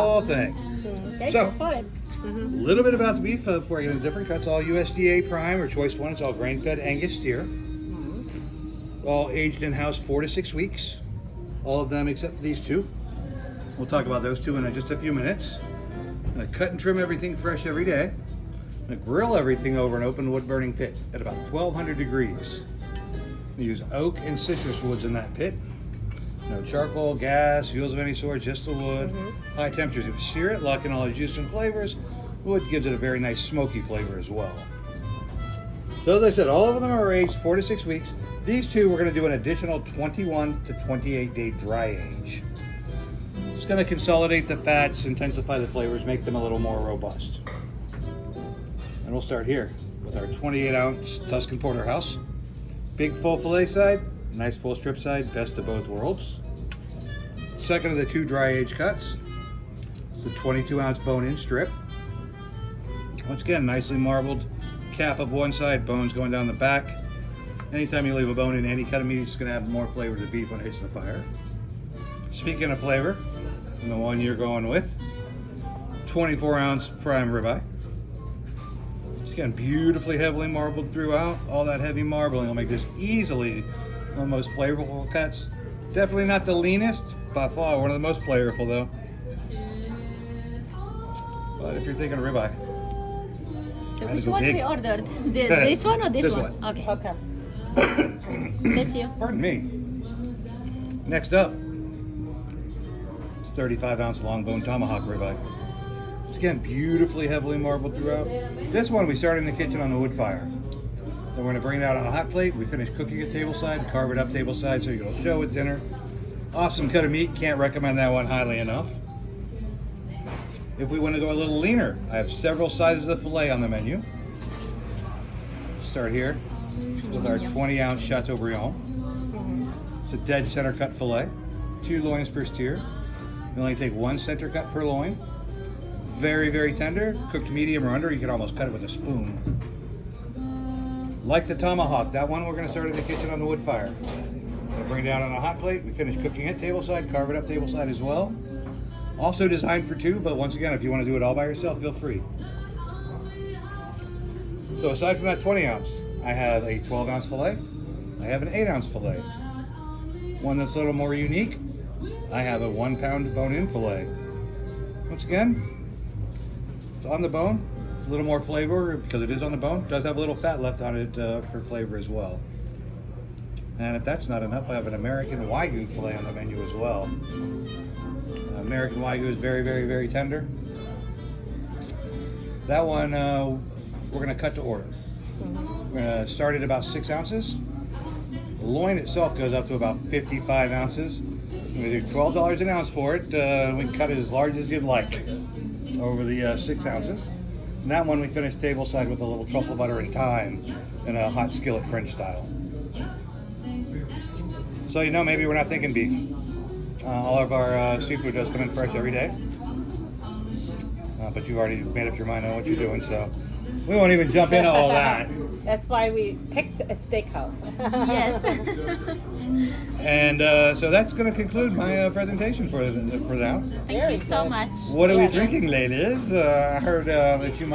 whole thing. Okay, So- go for it. A little bit about the beef before I get into different cuts. All USDA Prime or Choice 1. It's all grain-fed Angus steer. All aged in-house 4 to 6 weeks. All of them except these two. We'll talk about those two in just a few minutes. I'm gonna cut and trim everything fresh every day. I'm gonna grill everything over an open wood burning pit at about 1200 degrees. We use oak and citrus woods in that pit. No charcoal, gas, fuels of any sort, just the wood. High temperatures. If you sear it, lock in all the juice and flavors. Wood gives it a very nice smoky flavor as well. So as I said, all of them are aged 4 to 6 weeks. These two, we're going to do an additional 21 to 28 day dry age. It's going to consolidate the fats, intensify the flavors, make them a little more robust. And we'll start here with our 28 ounce Tuscan Porterhouse. Big full fillet side, nice full strip side, best of both worlds. Second of the two dry age cuts. It's a 22 ounce bone in strip. Once again, nicely marbled cap up one side, bones going down the back. Anytime you leave a bone in any cut of meat, it's going to have more flavor to the beef when it hits the fire. Speaking of flavor, and the one you're going with, 24 ounce prime ribeye. It's again beautifully heavily marbled throughout. All that heavy marbling will make this easily one of the most flavorful cuts. Definitely not the leanest, by far one of the most flavorful though. But if you're thinking of ribeye, So Had to which go one big. we ordered? This one or this, This one? one. Okay. Okay. Bless you. pardon me. Next up, it's 35 ounce long bone tomahawk ribeye. It's again beautifully heavily marbled throughout. This one we started in the kitchen on the wood fire. Then we're going to bring it out on a hot plate. We finish cooking it tableside, carve it up tableside so you can show with dinner. Awesome cut of meat. Can't recommend that one highly enough. If we want to go a little leaner, I have several sizes of filet on the menu. Start here with our 20 ounce Chateaubriand. It's a dead center cut filet, 2 loins per steer. You only take 1 center cut per loin. Very, very tender, cooked medium or under. You can almost cut it with a spoon. Like the tomahawk, that one we're going to start in the kitchen on the wood fire. We'll bring it down on a hot plate. We finish cooking it tableside, carve it up tableside as well. Also designed for 2, but once again, if you want to do it all by yourself, feel free. So aside from that 20 ounce, I have a 12 ounce filet. I have an 8 ounce filet. One that's a little more unique, I have a 1 pound bone-in filet. Once again, it's on the bone. It's a little more flavor because it is on the bone. It does have a little fat left on it for flavor as well. And if that's not enough, I have an American Wagyu filet on the menu as well. American Wagyu is very, very, very tender. That one we're going to cut to order. We're going to start at about 6 ounces. The loin itself goes up to about 55 ounces. We're going to do $12 an ounce for it. We can cut it as large as you'd like over the 6 ounces. And that one we finish tableside with a little truffle butter and thyme in a hot skillet French style. So you know, maybe we're not thinking beef. All of our seafood does come in fresh every day. But you've already made up your mind on what you're doing, so we won't even jump into all that. That's why we picked a steakhouse. Yes. And so that's going to conclude my presentation for now. Thank you so much. What are we Yeah. drinking, ladies? I heard that you might